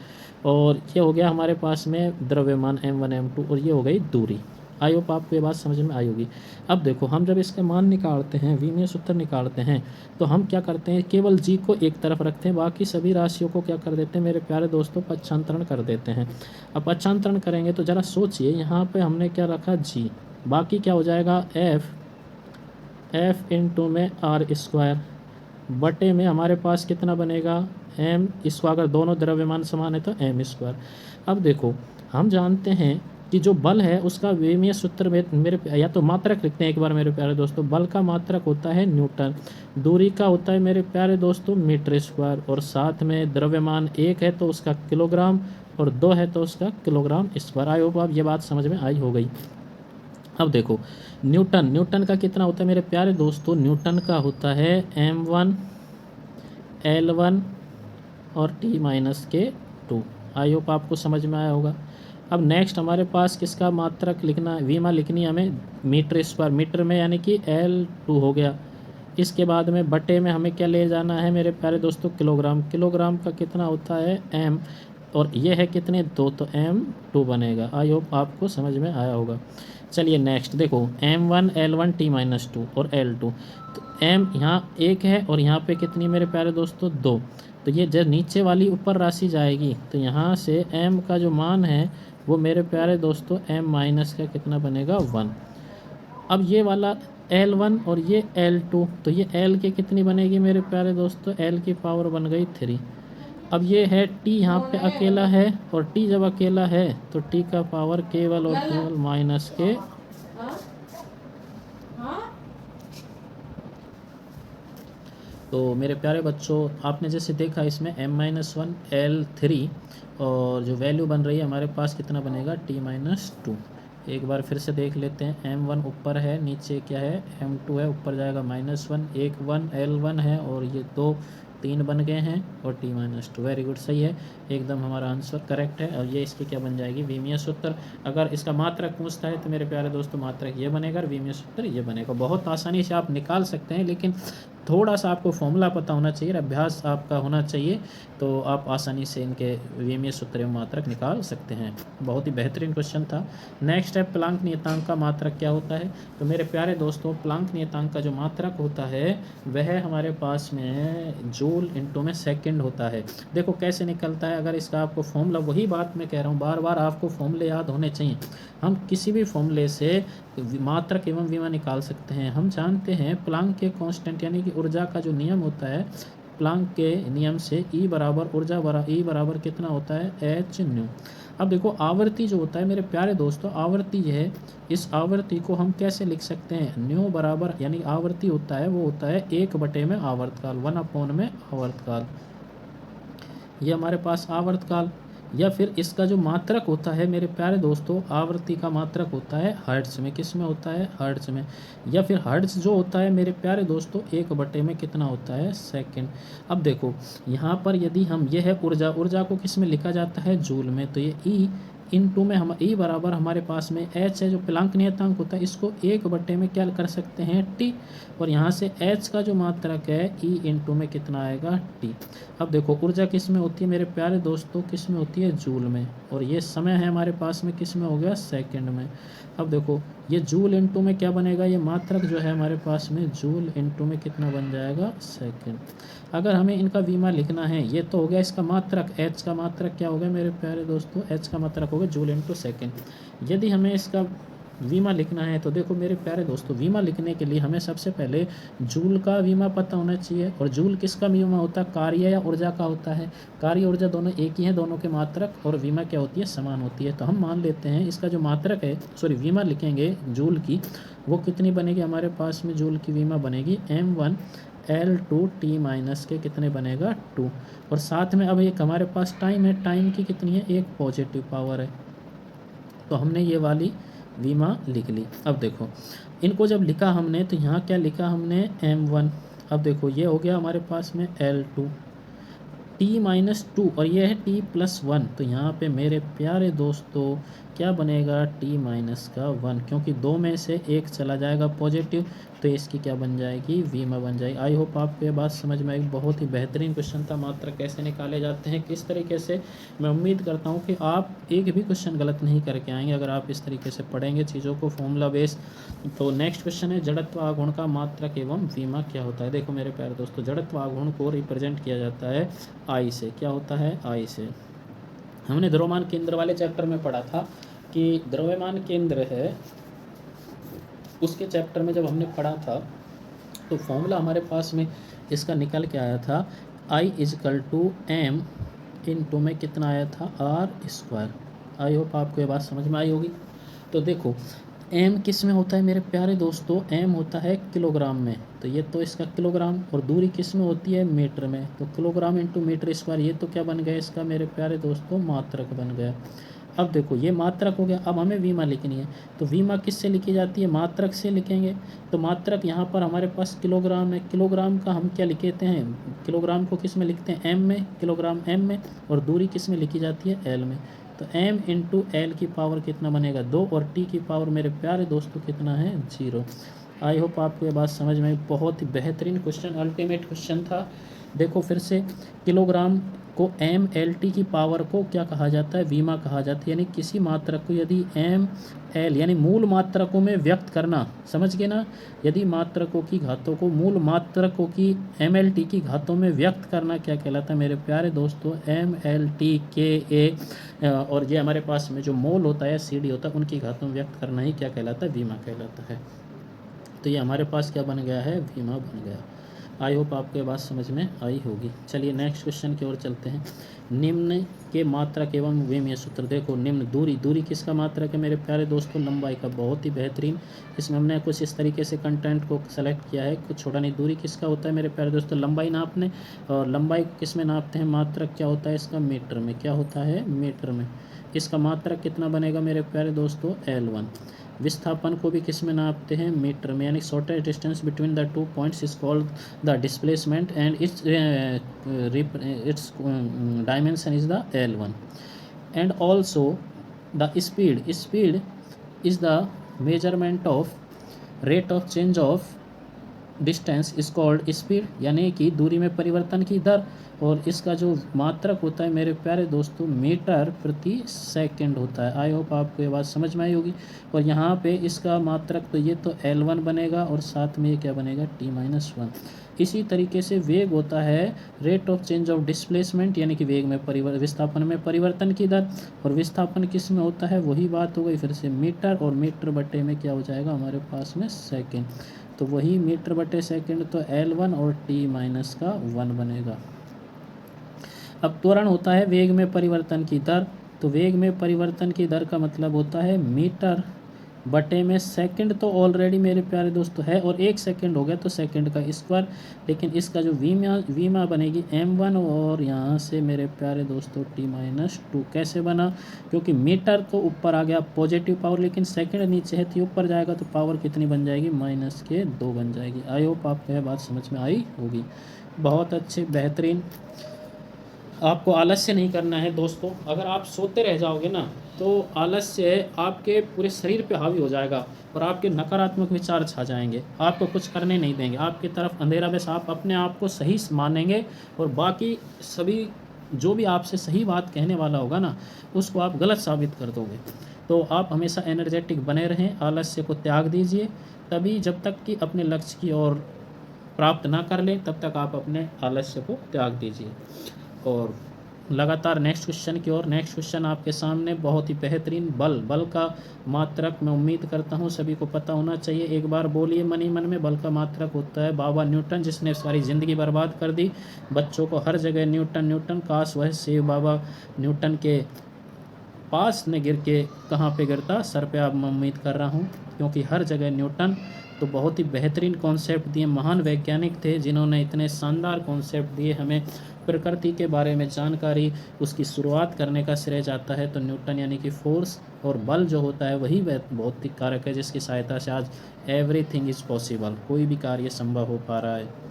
और ये हो गया हमारे पास में द्रव्यमान m1 m2, और ये हो गई दूरी। आई होप आपको ये बात समझ में आई होगी। अब देखो हम जब इसका मान निकालते हैं, विमीय सूत्र निकालते हैं, तो हम क्या करते हैं, केवल जी को एक तरफ रखते हैं, बाकी सभी राशियों को क्या कर देते हैं मेरे प्यारे दोस्तों, पक्षांतरण कर देते हैं। अब पक्षांतरण करेंगे तो ज़रा सोचिए, यहाँ पे हमने क्या रखा, जी, बाकी क्या हो जाएगा, एफ इंटू में आर स्क्वायर बटे में हमारे पास कितना बनेगा, एम, इसको अगर दोनों द्रव्यमान समान है तो एम स्क्वायर। अब देखो हम जानते हैं कि जो बल है उसका विमीय सूत्र में मेरे, या तो मात्रक लिखते हैं एक बार मेरे प्यारे दोस्तों, बल का मात्रक होता है न्यूटन, दूरी का होता है मेरे प्यारे दोस्तों मीटर स्क्वायर, और साथ में द्रव्यमान एक है तो उसका किलोग्राम, और दो है तो उसका किलोग्राम स्क्वायर। आई होप आप ये बात समझ में आई हो गई। अब देखो न्यूटन का कितना होता है मेरे प्यारे दोस्तों, न्यूटन का होता है m1 L1 और T-2। आई होप आपको समझ में आया होगा। अब नेक्स्ट हमारे पास किसका मात्रक लिखना है, वीमा लिखनी है हमें मीटर स्क्वायर, मीटर में यानी कि L2 हो गया। इसके बाद में बटे में हमें क्या ले जाना है मेरे प्यारे दोस्तों, किलोग्राम, किलोग्राम का कितना होता है m, और ये है कितने, दो, तो m2 बनेगा। आई होप आपको समझ में आया होगा। चलिए नेक्स्ट देखो m1 L1 T-2 और L2, तो m यहाँ एक है और यहाँ पे कितनी मेरे प्यारे दोस्तों, दो, तो ये जब नीचे वाली ऊपर राशि जाएगी तो यहाँ से m का जो मान है वो मेरे प्यारे दोस्तों m माइनस का कितना बनेगा, 1। अब ये वाला L1 और ये L2, तो ये L के कितनी बनेगी मेरे प्यारे दोस्तों, L की पावर बन गई 3। अब ये है T यहाँ पे अकेला है, और T जब अकेला है तो T का पावर केवल और केवल माइनस के, तो मेरे प्यारे बच्चों आपने जैसे देखा इसमें m-1 L3, और जो वैल्यू बन रही है हमारे पास कितना बनेगा, T-2। एक बार फिर से देख लेते हैं, m1 ऊपर है, नीचे क्या है, m2 है, ऊपर जाएगा -1, एक 1 L1 है, और ये दो 3 बन गए हैं, और T-2। वेरी गुड, सही है, एकदम हमारा आंसर करेक्ट है। और ये इसकी क्या बन जाएगी, विमीय सूत्र। अगर इसका मात्रक पूछता है तो मेरे प्यारे दोस्तों मात्रक ये बनेगा और विमीय सूत्र ये बनेगा। बहुत आसानी से आप निकाल सकते हैं, लेकिन थोड़ा सा आपको फॉर्मूला पता होना चाहिए, अभ्यास आपका होना चाहिए, तो आप आसानी से इनके विमीय सूत्र एवं मात्रक निकाल सकते हैं। बहुत ही बेहतरीन क्वेश्चन था। नेक्स्ट है प्लांक नियतांक का मात्रक क्या होता है। तो मेरे प्यारे दोस्तों प्लांक नियतांक का जो मात्रक होता है वह हमारे पास में जूल इंटू में सेकंड होता है। देखो कैसे निकलता है, अगर इसका आपको फॉर्मूला, वही बात मैं कह रहा हूँ, बार बार आपको फॉर्मूले याद होने चाहिए। हम किसी भी फॉर्मूले से मात्रक एवं विमा निकाल सकते हैं। हम जानते हैं प्लांक के कांस्टेंट यानी कि ऊर्जा का जो नियम होता है प्लांक के नियम से E बराबर ऊर्जा बरा E बराबर कितना होता है, एच न्यू। अब देखो आवर्ती जो होता है मेरे प्यारे दोस्तों, आवर्ती है, इस आवर्ती को हम कैसे लिख सकते हैं, न्यू बराबर यानी आवर्ती होता है वो होता है 1 में आवर्तकाल, 1 में आवर्तकाल, ये हमारे पास आवर्तकाल। या फिर इसका जो मात्रक होता है मेरे प्यारे दोस्तों, आवृत्ति का मात्रक होता है हर्ट्ज में, किस में होता है, हर्ट्ज में। या फिर हर्ट्ज जो होता है मेरे प्यारे दोस्तों 1 में कितना होता है, सेकंड। अब देखो यहाँ पर यदि हम, यह है ऊर्जा, ऊर्जा को किस में लिखा जाता है, जूल में, तो ये ई इनटू में हम ई बराबर हमारे पास में एच है जो प्लांक नियतांक होता है, इसको 1 में क्या कर सकते हैं, टी, और यहाँ से एच का जो मात्रक है ई इनटू में कितना आएगा, टी। अब देखो ऊर्जा किस में होती है मेरे प्यारे दोस्तों, किस में होती है, जूल में, और ये समय है हमारे पास में किस में हो गया, सेकंड में। अब देखो ये जूल इनटू में क्या बनेगा, ये मात्रक जो है हमारे पास में जूल इनटू में कितना बन जाएगा, सेकंड। अगर हमें इनका वीमा लिखना है, ये तो हो गया इसका मात्रक, एच का मात्रक क्या हो गया मेरे प्यारे दोस्तों, एच का मात्रक हो गया जूल इनटू सेकंड। यदि हमें इसका वीमा लिखना है तो देखो मेरे प्यारे दोस्तों, वीमा लिखने के लिए हमें सबसे पहले जूल का वीमा पता होना चाहिए। और जूल किसका वीमा होता है, कार्य या ऊर्जा का होता है, कार्य ऊर्जा दोनों एक ही हैं, दोनों के मात्रक और वीमा क्या होती है, समान होती है। तो हम मान लेते हैं इसका जो मात्रक है, सॉरी वीमा लिखेंगे जूल की, वो कितनी बनेगी हमारे पास में, जूल की वीमा बनेगी m1 L2 T माइनस के कितने बनेगा, 2। और साथ में अब एक हमारे पास टाइम है, टाइम की कितनी है, एक पॉजिटिव पावर है, तो हमने ये वाली वीमा लिख ली। अब देखो इनको जब लिखा हमने तो यहाँ क्या लिखा हमने, m1, अब देखो ये हो गया हमारे पास में L2 T माइनस 2 और ये है T प्लस 1, तो यहाँ पे मेरे प्यारे दोस्तों क्या बनेगा, T माइनस का 1, क्योंकि दो में से एक चला जाएगा पॉजिटिव, तो इसकी क्या बन जाएगी, वीमा बन जाएगी। आई होप आपको ये बात समझ में आई। बहुत ही बेहतरीन क्वेश्चन था, मात्रा कैसे निकाले जाते हैं किस तरीके से, मैं उम्मीद करता हूँ कि आप एक भी क्वेश्चन गलत नहीं करके आएंगे अगर आप इस तरीके से पढ़ेंगे चीज़ों को फॉर्मूला बेस। तो नेक्स्ट क्वेश्चन है, जड़त्व आघूर्ण का मात्रक एवं वीमा क्या होता है। देखो मेरे प्यारे दोस्तों, जड़त्व आघूर्ण को रिप्रेजेंट किया जाता है आई से, क्या होता है, आई से। हमने द्रव्यमान केंद्र वाले चैप्टर में पढ़ा था कि द्रव्यमान केंद्र है, उसके चैप्टर में जब हमने पढ़ा था तो फॉर्मूला हमारे पास में इसका निकल के आया था, I is equal to M into में कितना आया था, आर स्क्वायर। आई होप आपको ये बात समझ में आई होगी। तो देखो एम किस में होता है मेरे प्यारे दोस्तों, एम होता है किलोग्राम में, तो ये तो इसका किलोग्राम, और दूरी किस में होती है, मीटर में, तो किलोग्राम इंटू मीटर स्क्वायर, ये तो क्या बन गया इसका मेरे प्यारे दोस्तों, मात्रक बन गया। अब देखो ये मात्रक हो गया, अब हमें वीमा लिखनी है, तो वीमा किससे लिखी जाती है, मात्रक से लिखेंगे। तो मात्रक यहाँ पर हमारे पास किलोग्राम है, किलोग्राम का हम क्या लिखते हैं, किलोग्राम को किस में लिखते हैं, एम में, किलोग्राम एम में, और दूरी किस में लिखी जाती है, एल में। तो m इंटू एल की पावर कितना बनेगा, 2, और t की पावर मेरे प्यारे दोस्तों कितना है, 0। आई होप आपको ये बात समझ में आई। बहुत ही बेहतरीन क्वेश्चन, अल्टीमेट क्वेश्चन था। देखो फिर से, किलोग्राम को एम एल टी की पावर को क्या कहा जाता है, वीमा कहा जाता है। यानी किसी मात्रक को यदि एम एल यानी मूल मात्रकों में व्यक्त करना, समझ गए ना, यदि मात्रकों की घातों को मूल मात्रकों की एम एल टी की घातों में व्यक्त करना क्या कहलाता है मेरे प्यारे दोस्तों, एम एल टी के ए, और ये हमारे पास में जो मोल होता है, सी डी होता है, उनकी घातों में व्यक्त करना ही क्या कहलाता है, वीमा कहलाता है। तो ये हमारे पास क्या बन गया है, वीमा बन गया। आई होप आपको ये बात समझ में आई होगी। चलिए नेक्स्ट क्वेश्चन की ओर चलते हैं। निम्न के मात्रक एवं विमीय सूत्र। देखो निम्न, दूरी, दूरी किसका मात्रक है मेरे प्यारे दोस्तों, लंबाई का। बहुत ही बेहतरीन, इसमें हमने कुछ इस तरीके से कंटेंट को सेलेक्ट किया है, कुछ छोटा नहीं। दूरी किसका होता है मेरे प्यारे दोस्तों, लंबाई नापने, और लंबाई को किस में नापते हैं, मात्रक क्या होता है इसका, मीटर में, क्या होता है, मीटर में। इसका मात्रक कितना बनेगा मेरे प्यारे दोस्तों, L1। विस्थापन को भी किस में नापते हैं, मीटर में, यानी shortest distance between the 2 points is called the displacement and it's dimension is the L1। And also the speed, speed is the measurement of rate of change of distance is called speed, यानी कि दूरी में परिवर्तन की दर, और इसका जो मात्रक होता है मेरे प्यारे दोस्तों, मीटर प्रति सेकंड होता है। आई होप आपको ये बात समझ में आई होगी। और यहाँ पे इसका मात्रक तो ये तो L1 बनेगा, और साथ में ये क्या बनेगा, T-1। इसी तरीके से वेग होता है rate of change of displacement, यानी कि वेग में विस्थापन में परिवर्तन की दर, और विस्थापन किस में होता है, वही बात हो गई फिर से मीटर, और मीटर बटे में क्या हो जाएगा हमारे पास में सेकेंड। तो वही मीटर बटे सेकंड, तो L1 और t माइनस का 1 बनेगा। अब त्वरण होता है वेग में परिवर्तन की दर, तो वेग में परिवर्तन की दर का मतलब होता है मीटर बटे में सेकंड, तो ऑलरेडी मेरे प्यारे दोस्तों है, और 1 सेकंड हो गया तो सेकंड का स्क्वायर। लेकिन इसका जो वीमा बनेगी m1, और यहाँ से मेरे प्यारे दोस्तों t-2 कैसे बना, क्योंकि मीटर तो ऊपर आ गया पॉजिटिव पावर, लेकिन सेकंड नीचे है तो ऊपर जाएगा तो पावर कितनी बन जाएगी, -2 बन जाएगी। आई होप आपको यह बात समझ में आई होगी। बहुत अच्छे, बेहतरीन। आपको आलस्य नहीं करना है दोस्तों। अगर आप सोते रह जाओगे ना तो आलस्य आपके पूरे शरीर पे हावी हो जाएगा और आपके नकारात्मक विचार छा जाएंगे, आपको कुछ करने नहीं देंगे, आपकी तरफ अंधेरा, बस आप अपने आप को सही मानेंगे और बाकी सभी जो भी आपसे सही बात कहने वाला होगा ना उसको आप गलत साबित कर दोगे। तो आप हमेशा एनर्जेटिक बने रहें, आलस्य को त्याग दीजिए, तभी जब तक कि अपने लक्ष्य की ओर प्राप्त ना कर लें तब तक आप अपने आलस्य को त्याग दीजिए। और लगातार नेक्स्ट क्वेश्चन की ओर। नेक्स्ट क्वेश्चन आपके सामने बहुत ही बेहतरीन, बल का मात्रक मैं उम्मीद करता हूँ सभी को पता होना चाहिए। एक बार बोलिए मन ही मन में, बल का मात्रक होता है बाबा न्यूटन, जिसने सारी ज़िंदगी बर्बाद कर दी। बच्चों को हर जगह न्यूटन न्यूटन, काश वह सेब बाबा न्यूटन के पास न गिर के कहाँ पे गिरता, सर पे। आप मैं उम्मीद कर रहा हूँ, क्योंकि हर जगह न्यूटन तो बहुत ही बेहतरीन कॉन्सेप्ट दिए, महान वैज्ञानिक थे जिन्होंने इतने शानदार कॉन्सेप्ट दिए। हमें प्रकृति के बारे में जानकारी उसकी शुरुआत करने का श्रेय जाता है तो न्यूटन, यानी कि फोर्स और बल जो होता है वही भौतिक कारक है जिसकी सहायता से आज एवरीथिंग इज़ पॉसिबल, कोई भी कार्य संभव हो पा रहा है।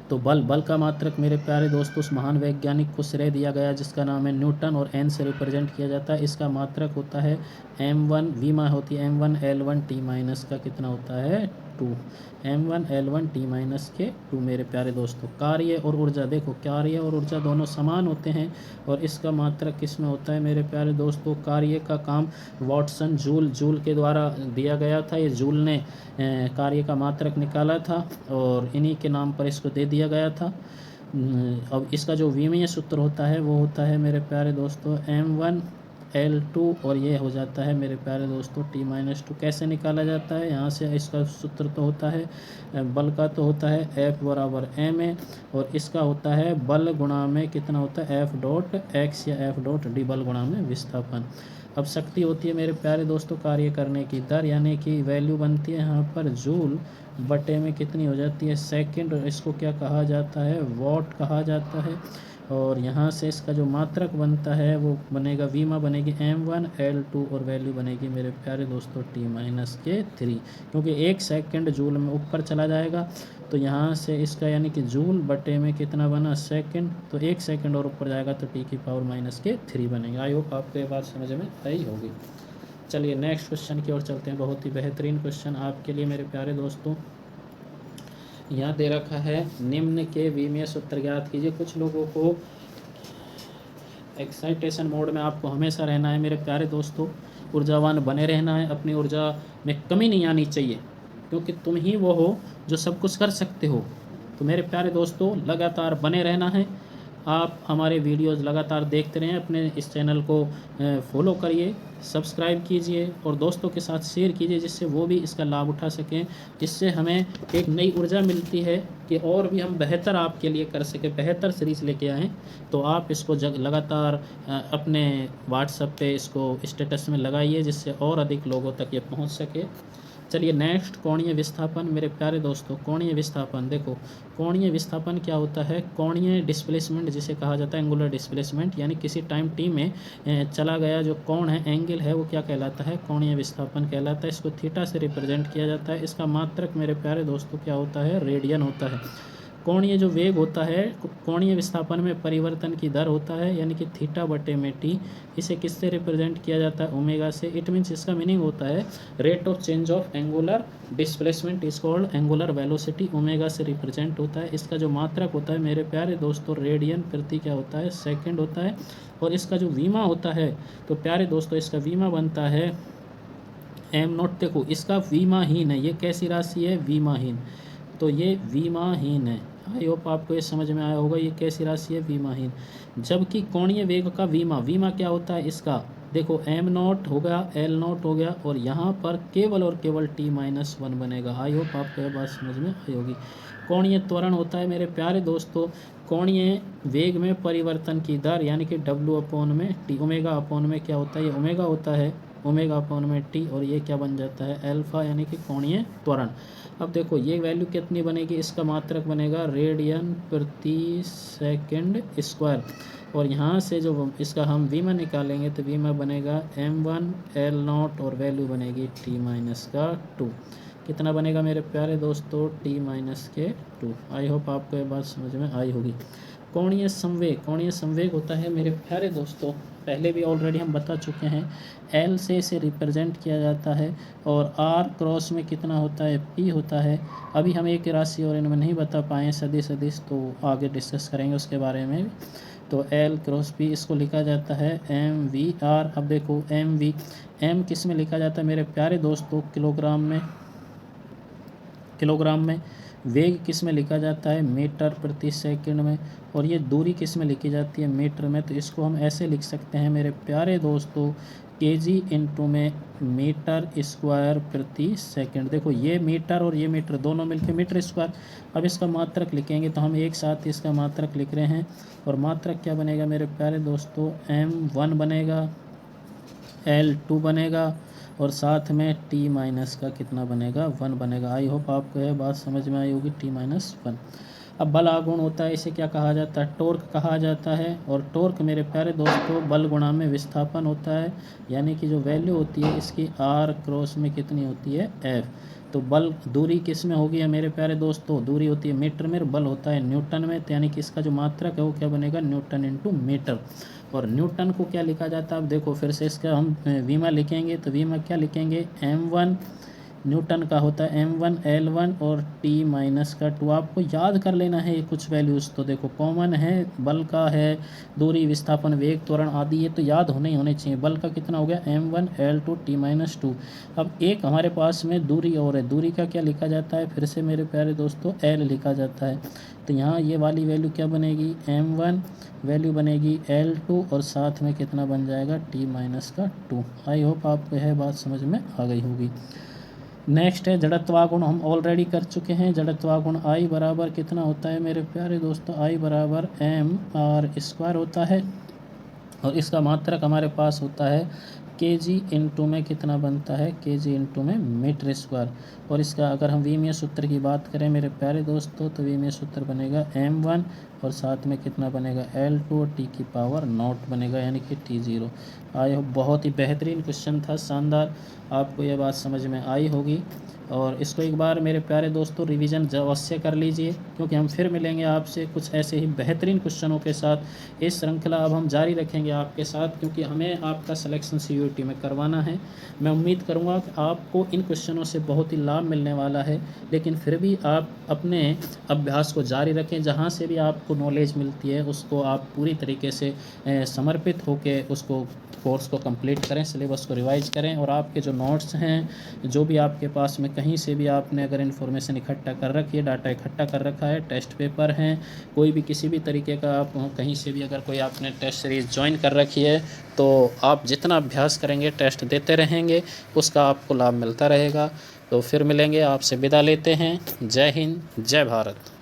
तो बल का मात्रक मेरे प्यारे दोस्तों उस महान वैज्ञानिक को श्रेय दिया गया जिसका नाम है न्यूटन, और n से रिप्रेजेंट किया जाता है। इसका मात्रक होता है m1, वीमा होती है m1 L1 t माइनस का कितना होता है 2, m1 L1 t माइनस के 2। मेरे प्यारे दोस्तों कार्य और ऊर्जा, देखो कार्य और ऊर्जा दोनों समान होते हैं, और इसका मात्रक किस में होता है मेरे प्यारे दोस्तों, कार्य का काम वाटसन जूल के द्वारा दिया गया था। ये जूल ने कार्य का मात्रक निकाला था और इन्हीं के नाम पर इसको दे दिया गया था। अब इसका जो विमीय सूत्र होता है वो होता है मेरे प्यारे दोस्तों m1 L2, और ये हो जाता है मेरे प्यारे दोस्तों t-2। कैसे निकाला जाता है, यहाँ से इसका सूत्र तो होता है बल का तो होता है F बराबर ma, और इसका होता है बल गुणा में कितना होता है F डॉट x या F डॉट d, बल गुणा में विस्थापन। अब शक्ति होती है मेरे प्यारे दोस्तों कार्य करने की दर, यानी कि वैल्यू बनती है यहाँ पर जूल बटे में कितनी हो जाती है सेकंड, और इसको क्या कहा जाता है वॉट कहा जाता है। और यहाँ से इसका जो मात्रक बनता है वो बनेगा, वीमा बनेगी m1 L2, और वैल्यू बनेगी मेरे प्यारे दोस्तों t-3, क्योंकि 1 सेकंड जूल में ऊपर चला जाएगा। तो यहाँ से इसका यानी कि जूल बटे में कितना बना सेकंड, तो 1 सेकंड और ऊपर जाएगा तो t⁻³ बनेगा। आई होप आपको ये बात समझ में आई होगी। चलिए नेक्स्ट क्वेश्चन की ओर चलते हैं। बहुत ही बेहतरीन क्वेश्चन आपके लिए मेरे प्यारे दोस्तों। यहाँ दे रखा है निम्न के विमीय सूत्र ज्ञात कीजिए। कुछ लोगों को एक्साइटेशन मोड में आपको हमेशा रहना है मेरे प्यारे दोस्तों, ऊर्जावान बने रहना है, अपनी ऊर्जा में कमी नहीं आनी चाहिए, क्योंकि तुम ही वो हो जो सब कुछ कर सकते हो। तो मेरे प्यारे दोस्तों लगातार बने रहना है, आप हमारे वीडियोज़ लगातार देखते रहें, अपने इस चैनल को फॉलो करिए, सब्सक्राइब कीजिए और दोस्तों के साथ शेयर कीजिए जिससे वो भी इसका लाभ उठा सकें। इससे हमें एक नई ऊर्जा मिलती है कि और भी हम बेहतर आपके लिए कर सकें, बेहतर सीरीज़ लेके आएँ। तो आप इसको लगातार अपने व्हाट्सएप पे इसको स्टेटस में लगाइए जिससे और अधिक लोगों तक ये पहुँच सके। चलिए नेक्स्ट, कोणीय विस्थापन। मेरे प्यारे दोस्तों कोणीय विस्थापन, देखो कोणीय विस्थापन क्या होता है, कोणीय डिस्प्लेसमेंट जिसे कहा जाता है एंगुलर डिस्प्लेसमेंट, यानी किसी टाइम t में चला गया जो कोण है, एंगल है, वो क्या कहलाता है कोणीय विस्थापन कहलाता है। इसको थीटा से रिप्रेजेंट किया जाता है। इसका मात्रक मेरे प्यारे दोस्तों क्या होता है रेडियन होता है। कोणीय जो वेग होता है, कोणीय विस्थापन में परिवर्तन की दर होता है, यानी कि थीटा बटे में t, इसे किससे रिप्रेजेंट किया जाता है ओमेगा से। इट मीन्स इसका मीनिंग होता है rate of change of angular displacement is called angular velocity, omega से रिप्रेजेंट होता है। इसका जो मात्रक होता है मेरे प्यारे दोस्तों रेडियन प्रति क्या होता है सेकेंड होता है। और इसका जो वीमा होता है तो प्यारे दोस्तों इसका वीमा बनता है m0। देखो इसका वीमाहीन है, ये कैसी राशि है वीमाहीन, तो ये वीमाहीन है। आई होप आपको ये समझ में आया होगा, ये कैसी राशि है वीमाहीन। जबकि कोणीय वेग का वीमा क्या होता है इसका देखो एम नॉट हो गया, एल नॉट हो गया, और यहाँ पर केवल और केवल t-1 बनेगा। आई होप आपको यह बात समझ में आई होगी। कोणीय त्वरण होता है मेरे प्यारे दोस्तों कोणीय वेग में परिवर्तन की दर, यानी कि W अपॉन में टी, ओमेगा अपॉन में क्या होता है, ये ओमेगा होता है, ओमेगा अपॉन में टी, और ये क्या बन जाता है अल्फा, यानी कि कोणीय त्वरण। अब देखो ये वैल्यू कितनी बनेगी, इसका मात्रक बनेगा रेडियन प्रति सेकंड स्क्वायर, और यहाँ से जो इसका हम वीमा निकालेंगे तो वीमा बनेगा m1 L नॉट, और वैल्यू बनेगी t-2। कितना बनेगा मेरे प्यारे दोस्तों, t-2। आई होप आपको ये बात समझ में आई होगी। कोणीय संवेग, कोणीय संवेग होता है मेरे प्यारे दोस्तों, पहले भी ऑलरेडी हम बता चुके हैं, L से इसे रिप्रेजेंट किया जाता है, और R क्रॉस में कितना होता है, P होता है। अभी हम एक राशि और इनमें नहीं बता पाए सदिश, तो आगे डिस्कस करेंगे उसके बारे में। तो L क्रॉस P इसको लिखा जाता है MVR। अब देखो M किस में लिखा जाता है मेरे प्यारे दोस्तों, किलोग्राम में। वेग किस में लिखा जाता है, मीटर प्रति सेकंड में, और ये दूरी किस में लिखी जाती है, मीटर में। तो इसको हम ऐसे लिख सकते हैं मेरे प्यारे दोस्तों, kg इंटू में मीटर स्क्वायर प्रति सेकंड। देखो ये मीटर और ये मीटर दोनों मिलके मीटर स्क्वायर। अब इसका मात्रक लिखेंगे तो हम एक साथ इसका मात्रक लिख रहे हैं, और मात्रक क्या बनेगा मेरे प्यारे दोस्तों, m1 बनेगा, l2 बनेगा, और साथ में t- का कितना बनेगा, 1 बनेगा। आई होप आपको यह बात समझ में आई होगी, t-1। अब बल आघूर्ण होता है, इसे क्या कहा जाता है, टॉर्क कहा जाता है। और टॉर्क मेरे प्यारे दोस्तों बल गुणा में विस्थापन होता है, यानी कि जो वैल्यू होती है इसकी R क्रॉस में कितनी होती है, F। तो बल दूरी किस में होगी मेरे प्यारे दोस्तों, दूरी होती है मीटर में, बल होता है न्यूटन में, तो यानी कि इसका जो मात्रक है वो क्या बनेगा, न्यूटन इंटू मीटर। और न्यूटन को क्या लिखा जाता है, अब देखो फिर से इसका हम वीमा लिखेंगे, तो वीमा क्या लिखेंगे, m1 न्यूटन का होता है m1 L1 और t-2। आपको याद कर लेना है ये कुछ वैल्यूज़, तो देखो कॉमन है, बल का है, दूरी, विस्थापन, वेग, त्वरण आदि, ये तो याद होने चाहिए। बल का कितना हो गया, m1 L2 t-2। अब एक हमारे पास में दूरी और है, दूरी का क्या लिखा जाता है, फिर से मेरे प्यारे दोस्तों L लिखा जाता है। तो यहाँ ये वाली वैल्यू क्या बनेगी, m1 वैल्यू बनेगी L2, और साथ में कितना बन जाएगा, t-2। आई होप आपको यह बात समझ में आ गई होगी। नेक्स्ट है जड़त्वागुण, हम ऑलरेडी कर चुके हैं। जड़त्वागुण I बराबर कितना होता है मेरे प्यारे दोस्तों, I बराबर mr² होता है, और इसका मात्रक हमारे पास होता है kg इंटू में कितना बनता है, kg इंटू में मीटर स्क्वायर। और इसका अगर हम विमीय सूत्र की बात करें मेरे प्यारे दोस्तों, तो विमीय सूत्र बनेगा m1, और साथ में कितना बनेगा L2, और t⁻0 बनेगा, यानी कि t0। आई होप बहुत ही बेहतरीन क्वेश्चन था, शानदार, आपको यह बात समझ में आई होगी। और इसको एक बार मेरे प्यारे दोस्तों रिवीजन अवश्य कर लीजिए, क्योंकि हम फिर मिलेंगे आपसे कुछ ऐसे ही बेहतरीन क्वेश्चनों के साथ। इस श्रृंखला अब हम जारी रखेंगे आपके साथ, क्योंकि हमें आपका सिलेक्शन CUET में करवाना है। मैं उम्मीद करूंगा कि आपको इन क्वेश्चनों से बहुत ही लाभ मिलने वाला है, लेकिन फिर भी आप अपने अभ्यास को जारी रखें। जहाँ से भी आपको नॉलेज मिलती है उसको आप पूरी तरीके से समर्पित होकर उसको कोर्स को कंप्लीट करें, सिलेबस को रिवाइज करें। और आपके जो नोट्स हैं, जो भी आपके पास में कहीं से भी आपने अगर इन्फॉर्मेशन इकट्ठा कर रखी है, डाटा इकट्ठा कर रखा है, टेस्ट पेपर हैं, कोई भी किसी भी तरीके का आप कहीं से भी अगर कोई आपने टेस्ट सीरीज़ ज्वाइन कर रखी है, तो आप जितना अभ्यास करेंगे, टेस्ट देते रहेंगे, उसका आपको लाभ मिलता रहेगा। तो फिर मिलेंगे, आपसे विदा लेते हैं। जय हिंद, जय भारत।